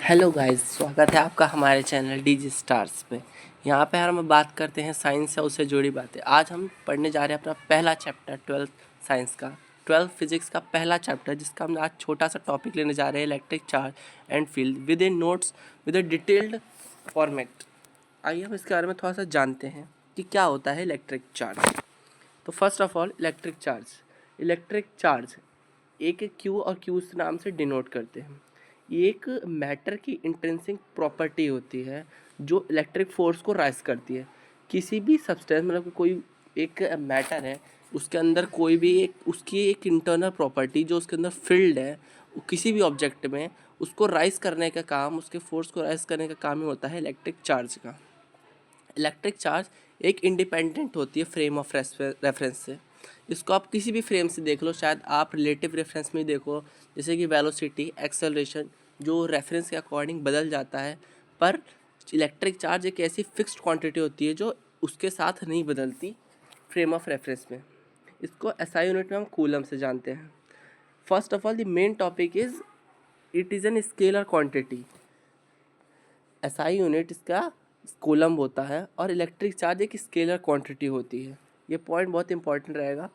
Hello guys, स्वागत है आपका हमारे चैनल डीजी स्टार्स पे। यहाँ पे हम बात करते हैं साइंस से उससे जुड़ी बातें। आज हम पढ़ने जा रहे हैं अपना पहला चैप्टर 12th साइंस का, 12th फिजिक्स का पहला चैप्टर, जिसका हम आज छोटा सा टॉपिक लेने जा रहे हैं, electric charge and field with in notes with a detailed format. आइए हम इसके बारे में थोड़ा सा जानते हैं कि क्या होता है इलेक्ट्रिक चार्ज। तो first of all, electric charge एक क्यू और क्यू इस नाम से डिनोट करते हैं। ये एक मैटर की इंट्रिंसिक प्रॉपर्टी होती है जो इलेक्ट्रिक फोर्स को राइज करती है। किसी भी सब्सटेंस, मतलब कि कोई एक मैटर है, उसके अंदर कोई भी एक उसकी एक इंटरनल प्रॉपर्टी जो उसके अंदर फील्ड है, वो किसी भी ऑब्जेक्ट में उसको राइज करने का काम, उसके फोर्स को राइज करने का काम ही होता है इलेक्ट्रिक चार्ज का। इलेक्ट्रिक चार्ज एक इंडिपेंडेंट होती है फ्रेम ऑफ रेफरेंस से। इसको आप किसी भी फ्रेम से देख लो, शायद आप रिलेटिव रेफरेंस में देखो, जैसे कि वेलोसिटी, एक्सेलरेशन, जो रेफरेंस के अकॉर्डिंग बदल जाता है। पर इलेक्ट्रिक चार्ज एक ऐसी फिक्स्ड क्वांटिटी होती है जो उसके साथ नहीं बदलती फ्रेम ऑफ रेफरेंस में। इसको एसआई यूनिट में हम कूलम से जानते हैं। First of all, the main topic is it is an scalar quantity. SI unit इसका कूलम होता है और इलेक्ट्रिक चार्ज एक स्केलर क्वांटिटी होती है। ये पॉइंट बहुत इंपॉर्टेंट रहेगा।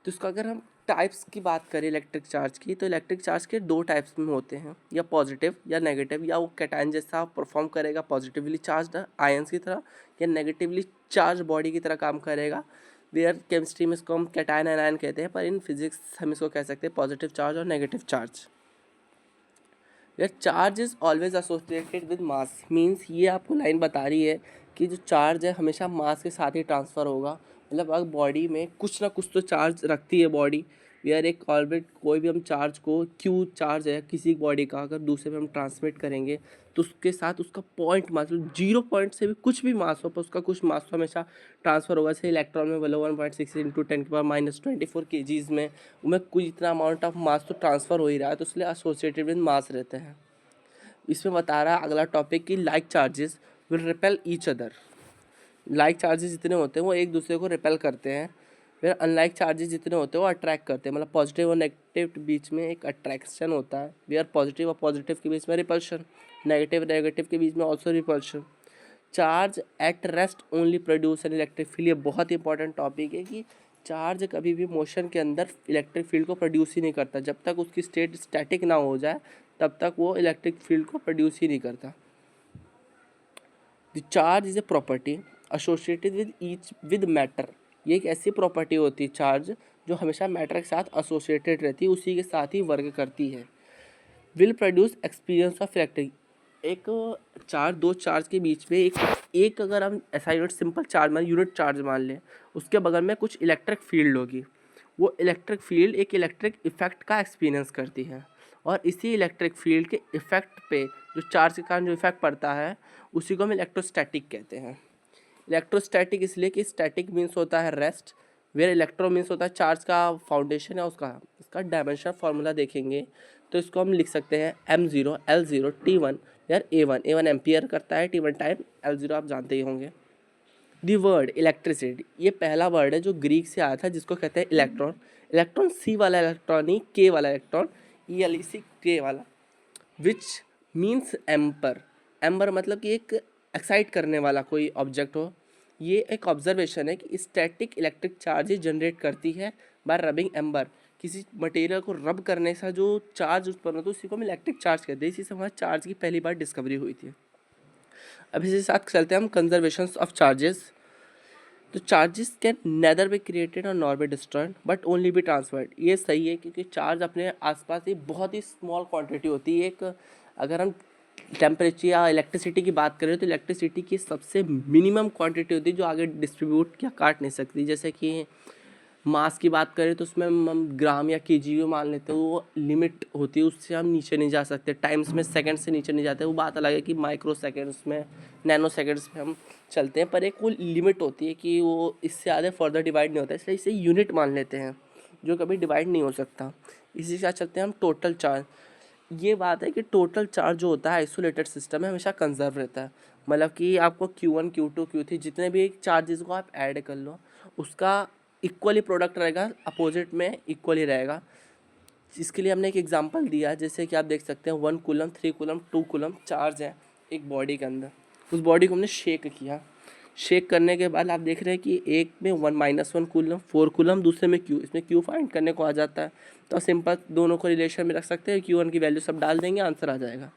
तो इसका अगर हम टाइप्स की बात करें इलेक्ट्रिक चार्ज की, तो इलेक्ट्रिक चार्ज के दो टाइप्स में होते हैं, या पॉजिटिव या नेगेटिव, या वो कैटायन जैसा परफॉर्म करेगा पॉजिटिवली चार्ज आयंस की तरह, या नेगेटिवली चार्ज बॉडी की तरह काम करेगा। वेयर केमिस्ट्री में इसको हम कैटायन एनायन कहते हैं, पर इन फिजिक्स हम इसको कह सकते हैं पॉजिटिव चार्ज और नेगेटिव चार्ज। यार, charge is always associated with mass, means ये आपको लाइन बता रही है कि जो चार्ज है हमेशा मास के साथ ही ट्रांसफ़र होगा। मतलब अगर बॉडी में कुछ ना कुछ तो चार्ज रखती है बॉडी। यार, एक ऑर्बिट कोई भी हम चार्ज को, क्यू चार्ज है किसी बॉडी का, अगर दूसरे पे हम ट्रांसमिट करेंगे तो उसके साथ उसका पॉइंट मास, मतलब 0 पॉइंट से भी कुछ भी मास हो, पर उसका कुछ मास तो हमेशा ट्रांसफ़र होगा। जैसे इलेक्ट्रॉन में बोलो 1.6 इंटू 10⁻⁻24 kgs में उनमें कुछ इतना अमाउंट ऑफ मास तो ट्रांसफ़र हो ही रहा है, तो इसलिए एसोसिएटेड विद मास रहते हैं। इसमें बता रहा है अगला टॉपिक कि like charges will repel each other. Like charges जितने होते हैं वो एक दूसरे को रिपेल करते हैं, फिर अनलाइक चार्जेस जितने होते हैं वो अट्रैक्ट करते हैं। मतलब पॉजिटिव और नेगेटिव के बीच में एक अट्रैक्शन होता है, वेयर पॉजिटिव और पॉजिटिव के बीच में रिपल्शन, नेगेटिव के बीच में also repulsion. Charge at rest only produce an electric field. ये बहुत ही इंपॉर्टेंट टॉपिक है कि चार्ज कभी भी मोशन के अंदर इलेक्ट्रिक फील्ड को प्रोड्यूस ही नहीं करता। जब तक उसकी स्टेट स्टैटिक ना हो जाए तब तक वो इलेक्ट्रिक फील्ड को प्रोड्यूस ही नहीं करता। The charge is a property associated with each with matter. ये एक ऐसी प्रॉपर्टी होती है चार्ज जो हमेशा मैटर के साथ एसोसिएटेड रहती है, उसी के साथ ही वर्क करती है। Will produce experience of electric. एक चार्ज, दो चार्ज के बीच में एक अगर हम ऐसा यूनिट सिंपल चार्ज मान, यूनिट चार्ज मान लें, उसके बगल में कुछ इलेक्ट्रिक फील्ड होगी। वो इलेक्ट्रिक फील्ड एक इलेक्ट्रिक इफेक्ट का एक्सपीरियंस करती है, और इसी इलेक्ट्रिक फील्ड के इफेक्ट पे जो चार्ज के कारण जो इफेक्ट पड़ता है उसी को हम इलेक्ट्रोस्टैटिक कहते हैं। इलेक्ट्रोस्टैटिक इसलिए कि स्टैटिक मीन्स होता है रेस्ट, वेयर इलेक्ट्रो मीन्स होता है चार्ज का फाउंडेशन है उसका। इसका डायमेंशन फार्मूला देखेंगे तो इसको हम लिख सकते हैं m0 L0 T1, यार A1 एम्पियर करता है, T1 टाइम L0 आप जानते ही होंगे। दी वर्ड इलेक्ट्रिसिटी, ये पहला वर्ड है जो ग्रीक से आया था, जिसको कहते हैं इलेक्ट्रॉन। इलेक्ट्रॉन सी वाला इलेक्ट्रॉन नहीं, के वाला इलेक्ट्रॉन, ELEC के वाला, विच मीन्स एम्पर। एम्बर मतलब कि एक एक्साइट करने वाला कोई ऑब्जेक्ट हो। ये एक ऑब्जर्वेशन है कि स्टैटिक इलेक्ट्रिक चार्ज जनरेट करती है बाय रबिंग एम्बर। किसी मटेरियल को रब करने से जो चार्ज उत्पन्न होता है उसी को हम इलेक्ट्रिक चार्ज कहते हैं। इसी से हमारे चार्ज की पहली बार डिस्कवरी हुई थी। अब इसी साथ चलते हैं हम कंजर्वेशन ऑफ चार्जेस। तो charges can neither be created और nor be destroyed but only be transferred. ये सही है क्योंकि चार्ज अपने आसपास ही बहुत ही स्मॉल क्वांटिटी होती है। एक अगर हम टेम्परेचर या इलेक्ट्रिसिटी की बात करें तो इलेक्ट्रिसिटी की सबसे मिनिमम क्वांटिटी होती है जो आगे डिस्ट्रीब्यूट या काट नहीं सकती। जैसे कि मास की बात करें तो उसमें हम ग्राम या केजी मान लेते हैं, वो लिमिट होती है, उससे हम नीचे नहीं जा सकते। टाइम्स में सेकंड से नीचे नहीं जाते। वो बात अलग है कि माइक्रो सेकंड्स में, नैनो सेकंड्स में हम चलते हैं, पर एक वो लिमिट होती है कि वो इससे ज़्यादा फर्दर डिवाइड नहीं होता, इसलिए इसे यूनिट मान लेते हैं जो कभी डिवाइड नहीं हो सकता। इसी के साथ चलते हैं हम टोटल चार्ज। ये बात है कि टोटल चार्ज जो होता है आइसोलेटेड सिस्टम में हमेशा कंजर्व रहता है। मतलब कि आपको Q1 Q2 Q3 जितने भी चार्जेस को आप ऐड कर लो, उसका इक्वली प्रोडक्ट रहेगा, अपोजिट में इक्वली रहेगा। इसके लिए हमने एक एग्जांपल दिया, जैसे कि आप देख सकते हैं 1 कूलम, 3 कूलम, 2 कूलम चार्ज है एक बॉडी के अंदर। उस बॉडी को हमने शेक किया, शेक करने के बाद आप देख रहे हैं कि एक में 1 - 1 कूलम 4 कूलम, दूसरे में क्यू, इसमें क्यू फाइंड करने को आ जाता है। तो सिंपल दोनों को रिलेशन में रख सकते हैं, Q1 की वैल्यू सब डाल देंगे, आंसर आ जाएगा।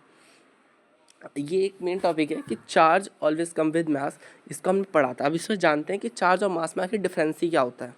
ये एक मेन टॉपिक है कि charge always come with mass, इसको हमने पढ़ा था। अब इसमें जानते हैं कि चार्ज और मास में आखिर डिफरेंस ही क्या होता है।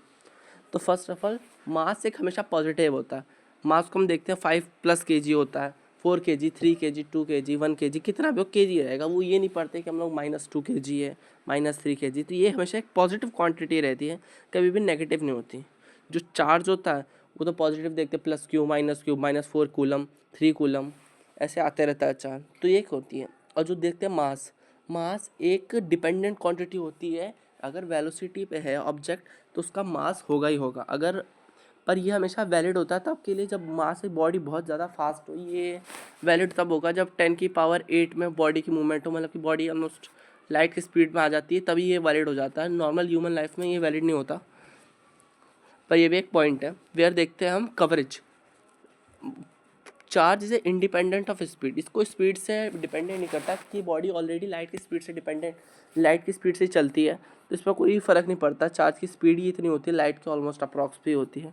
तो फर्स्ट ऑफ ऑल मास एक हमेशा पॉजिटिव होता है। मास को हम देखते हैं 5+ kg होता है, 4 kg, 3 kg, 2 kg, 1 kg, कितना भी हो kg रहेगा। वो ये नहीं पढ़ते कि हम लोग -2 kg है, -3 kg। तो ये हमेशा एक पॉजिटिव क्वांटिटी रहती है, कभी भी नेगेटिव नहीं होती। जो चार्ज होता है वो तो पॉजिटिव देखते हैं, +Q, -Q, -4 कूलम, 3 कूलम, ऐसे आते रहता है चार्ज। तो ये एक होती है। और जो देखते हैं मास, मास एक डिपेंडेंट क्वांटिटी होती है। अगर वेलोसिटी पे है ऑब्जेक्ट तो उसका मास होगा ही होगा। अगर पर ये हमेशा वैलिड होता है तब के लिए जब मास से बॉडी बहुत ज़्यादा फास्ट हो। ये वैलिड तब होगा जब 10⁸ में बॉडी की मूवमेंट हो, मतलब कि बॉडी ऑलमोस्ट लाइट की स्पीड में आ जाती है, तभी ये वैलिड हो जाता है। नॉर्मल ह्यूमन लाइफ में ये वैलिड नहीं होता। पर ये भी एक पॉइंट है। वेयर देखते हैं हम coverage. Charge is independent of speed, इसको स्पीड से डिपेंडेंट नहीं करता कि बॉडी ऑलरेडी लाइट की स्पीड से डिपेंडेंट, लाइट की स्पीड से चलती है, तो इस पर कोई फ़र्क नहीं पड़ता। चार्ज की स्पीड ही इतनी होती है, लाइट की ऑलमोस्ट अप्रॉक्स भी होती है।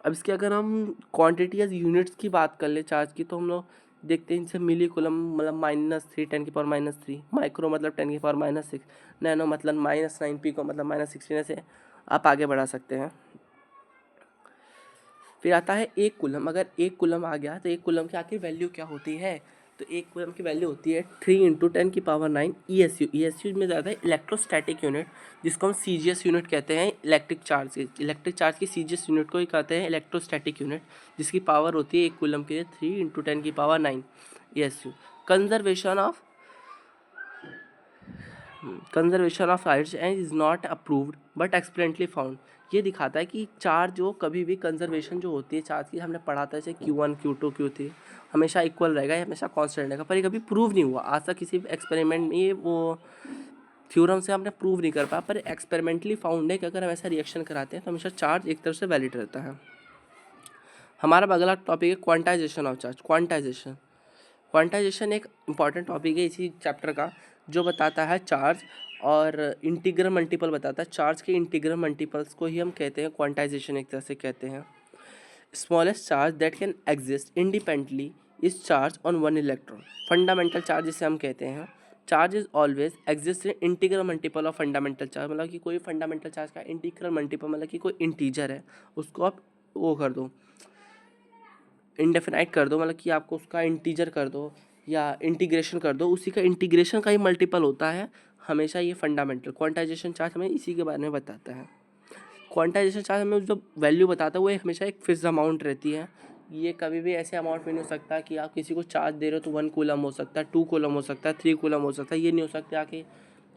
अब इसके अगर हम क्वांटिटी या यूनिट्स की बात कर ले चार्ज की, तो हम लोग देखते हैं इनसे मिली कुलम मतलब -3, 10⁻³ माइक्रो मतलब 10⁻⁶, नैनो मतलब -9 पिको मतलब -16, से आप आगे बढ़ा सकते हैं। फिर आता है 1 कूलम। अगर 1 कूलम आ गया तो 1 कूलम की आखिर वैल्यू क्या होती है? तो 1 कूलम की वैल्यू होती है 3 × 10⁹ ESU। ESU में ज़्यादा है इलेक्ट्रोस्टैटिक यूनिट, जिसको हम CGS यूनिट कहते हैं। इलेक्ट्रिक चार्ज की CGS यूनिट को ही कहते हैं इलेक्ट्रोस्टैटिक यूनिट, जिसकी पावर होती है 1 कूलम के लिए 3 × 10⁹ ESU। Conservation of lights and is not approved but experimentally found. ये दिखाता है कि चार्ज जो कभी भी कंजर्वेशन जो होती है चार्ज की, हमने पढ़ा था जैसे Q1, Q2, Q3 हमेशा इक्वल रहेगा, ये हमेशा कांस्टेंट रहेगा। पर ये कभी प्रूव नहीं हुआ आज तक किसी भी एक्सपेरिमेंट में। ये वो थ्योरम से हमने प्रूव नहीं कर पाया, पर एक्सपेरिमेंटली फाउंड है कि अगर हम ऐसा रिएक्शन कराते हैं तो हमेशा चार्ज एक तरफ से वैलिड रहता है। हमारा अगला टॉपिक है क्वांटाइजेशन ऑफ चार्ज। क्वांटाइजेशन एक इंपॉर्टेंट टॉपिक है इसी चैप्टर का, जो बताता है चार्ज और इंटीग्रल मल्टीपल बताता है। चार्ज के इंटीग्रल मल्टीपल्स को ही हम कहते हैं क्वांटाइजेशन, एक तरह से कहते हैं। Smallest charge that can exist independently is charge on 1 electron. Fundamental charge जिसे हम कहते हैं। Charge is always exist in integral multiple of fundamental charge, मतलब कि कोई फंडामेंटल चार्ज का इंटीग्रल मल्टीपल, मतलब कि कोई इंटीजर है उसको आप वो कर दो, इंडेफिनाइट कर दो, मतलब कि आपको उसका इंटीजर कर दो या इंटीग्रेशन कर दो, उसी का इंटीग्रेशन का ही मल्टीपल होता है हमेशा ये फंडामेंटल। क्वांटाइजेशन चार्ज हमें इसी के बारे में बताता है। क्वांटाइजेशन चार्ज हमें जो वैल्यू बताता है वो हमेशा एक फिक्स अमाउंट रहती है। ये कभी भी ऐसे अमाउंट में नहीं हो सकता कि आप किसी को चार्ज दे रहे हो तो 1 कूलम हो सकता है, 2 कूलम हो सकता है, 3 कूलम हो सकता है। ये नहीं हो सकता कि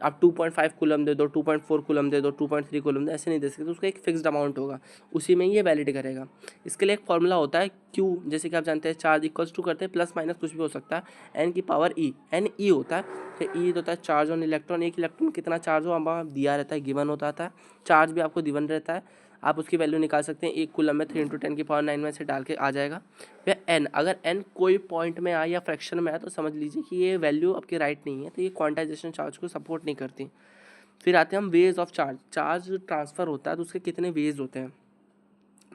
आप 2.5 कूलम दे दो, 2.4 कूलम दे दो, 2.3 कूलम दे, ऐसे नहीं दे सकते। तो उसका एक फिक्स्ड अमाउंट होगा, उसी में ये वैलिड करेगा। इसके लिए एक फॉर्मूला होता है Q, जैसे कि आप जानते हैं चार्ज इक्वल्स टू करते हैं प्लस माइनस कुछ भी हो सकता है, N की पावर E। N E होता है, फिर E होता है चार्ज ऑन इलेक्ट्रॉन। एक इलेक्ट्रॉन कितना चार्ज हो वहाँ दिया रहता है, गिवन होता था। चार्ज भी आपको गिवन रहता है, आप उसकी वैल्यू निकाल सकते हैं। 1 कूलम में 3 × 10⁹ में से डाल के आ जाएगा। फिर N, अगर N कोई पॉइंट में आए या फ्रैक्शन में आए तो समझ लीजिए कि ये वैल्यू आपकी राइट नहीं है, तो ये क्वांटाइजेशन चार्ज को सपोर्ट नहीं करती। फिर आते हैं हम ways of charge. Charge transfer होता है तो उसके कितने वेज होते हैं।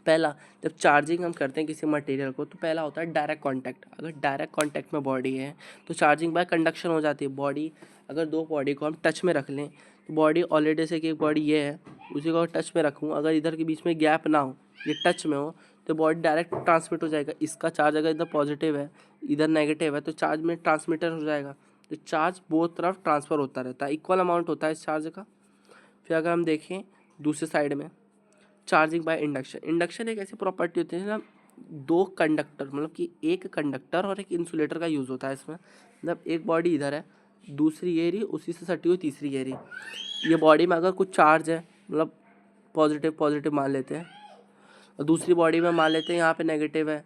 पहला, जब चार्जिंग हम करते हैं किसी मटेरियल को तो पहला होता है डायरेक्ट कांटेक्ट। अगर डायरेक्ट कांटेक्ट में बॉडी है तो चार्जिंग बाय कंडक्शन हो जाती है। बॉडी, अगर दो बॉडी को हम टच में रख लें तो बॉडी ऑलरेडी, जैसे कि एक बॉडी ये है, उसी को टच में रखूँ, अगर इधर के बीच में गैप ना हो, ये टच में हो, तो बॉडी डायरेक्ट ट्रांसमिट हो जाएगा। इसका चार्ज अगर इधर पॉजिटिव है, इधर नेगेटिव है, तो चार्ज में ट्रांसमीटर हो जाएगा। तो चार्ज बहुत तरफ ट्रांसफ़र होता रहता है, इक्वल अमाउंट होता है इस चार्ज का। फिर अगर हम देखें दूसरे साइड में चार्जिंग बाय इंडक्शन। इंडक्शन एक ऐसी प्रॉपर्टी होती है ना, दो कंडक्टर, मतलब कि एक कंडक्टर और एक इंसुलेटर का यूज़ होता है इसमें। मतलब एक बॉडी इधर है, दूसरी ये रही, उसी से सटी हुई तीसरी ये रही। ये बॉडी में अगर कुछ चार्ज है, मतलब पॉजिटिव मान लेते हैं, और दूसरी बॉडी में मान लेते हैं यहाँ पे नेगेटिव है,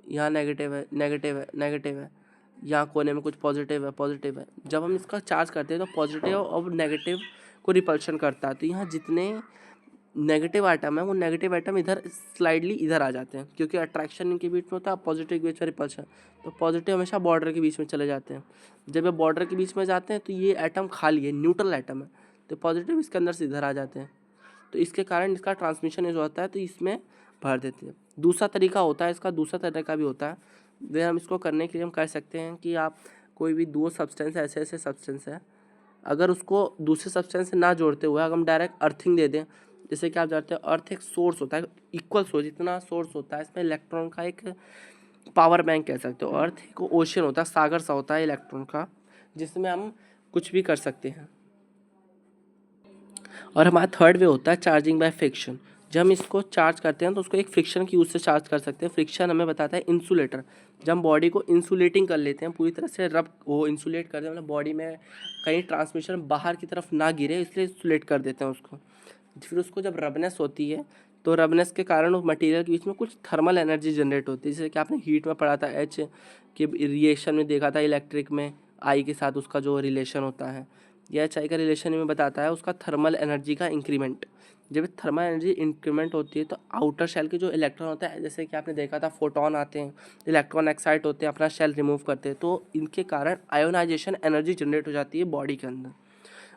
यहाँ नेगेटिव है, नेगेटिव है, यहाँ कोने में कुछ पॉजिटिव है। जब हम इसका चार्ज करते हैं तो पॉजिटिव और नेगेटिव को रिपल्शन करता है। तो यहाँ जितने नेगेटिव आइटम है वो नेगेटिव आइटम इधर स्लाइडली इधर आ जाते हैं, क्योंकि अट्रैक्शन इनके बीच में होता है, पॉजिटिव के बीच में रिपल्शन, तो पॉजिटिव हमेशा बॉर्डर के बीच में चले जाते हैं। जब ये बॉर्डर के बीच में जाते हैं तो ये एटम खाली है, न्यूट्रल एटम है, तो पॉजिटिव इसके अंदर से इधर आ जाते हैं, तो इसके कारण इसका ट्रांसमिशन जो होता है तो इसमें भर देते हैं। दूसरा तरीका होता है, इसका दूसरा तरीका भी होता है, वे हम इसको करने के लिए हम कर सकते हैं कि आप कोई भी दो सब्सटेंस ऐसे ऐसे सब्सटेंस है, अगर उसको दूसरे सब्सटेंस से ना जोड़ते हुए अगर हम डायरेक्ट अर्थिंग दे दें, जैसे कि आप जानते हैं अर्थ एक सोर्स होता है, इक्वल सोर्स, जितना सोर्स होता है इसमें इलेक्ट्रॉन का एक पावर बैंक कह सकते हो। अर्थ एक ओशन होता है, सागर सा होता है इलेक्ट्रॉन का, जिसमें हम कुछ भी कर सकते हैं। और हमारा थर्ड वे होता है चार्जिंग बाय फ्रिक्शन। जब हम इसको चार्ज करते हैं तो उसको एक फ्रिक्शन की यूज से चार्ज कर सकते हैं। फ्रिक्शन हमें बताता है इंसुलेटर। जब हम बॉडी को इंसुलेटिंग कर लेते हैं, पूरी तरह से रब वो इंसुलेट कर देते हैं, मतलब बॉडी में कहीं ट्रांसमिशन बाहर की तरफ ना गिरे, इसलिए इंसुलेट कर देते हैं उसको। फिर उसको जब रबनेस होती है तो रबनेस के कारण उस मटेरियल के बीच में कुछ थर्मल एनर्जी जनरेट होती है, जैसे कि आपने हीट में पढ़ा था एच के रिएक्शन में देखा था, इलेक्ट्रिक में आई के साथ उसका जो रिलेशन होता है, यह एच आई का रिलेशन में बताता है उसका थर्मल एनर्जी का इंक्रीमेंट। जब थर्मल एनर्जी इंक्रीमेंट होती है तो आउटर शेल के जो इलेक्ट्रॉन होता है, जैसे कि आपने देखा था फोटोन आते हैं, इलेक्ट्रॉन एक्साइट होते हैं, अपना शेल रिमूव करते हैं, तो इनके कारण आयोनाइजेशन एनर्जी जनरेट हो जाती है बॉडी के अंदर।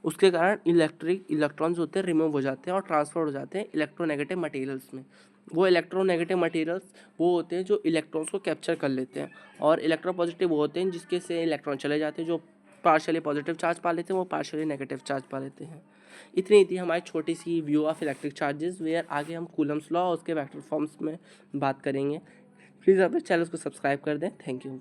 उसके कारण इलेक्ट्रॉन्स होते हैं रिमूव हो जाते हैं और ट्रांसफर हो जाते हैं इलेक्ट्रोनेगेटिव मटेरियल्स में। वो इलेक्ट्रोनेगेटिव मटेरियल्स वो होते हैं जो इलेक्ट्रॉन्स को कैप्चर कर लेते हैं, और इलेक्ट्रोपॉजिटिव वो होते हैं जिसके से इलेक्ट्रॉन चले जाते हैं, जो पार्शियली पॉजिटिव चार्ज पा लेते हैं वो पार्शियली नेगेटिव चार्ज पा लेते हैं। इतनी थी हमारी छोटी सी view of electric charges, where आगे हम कूलम्स लॉ और उसके वेक्टर फॉर्म्स में बात करेंगे। प्लीज़ अपने चैनल को सब्सक्राइब कर दें। Thank you.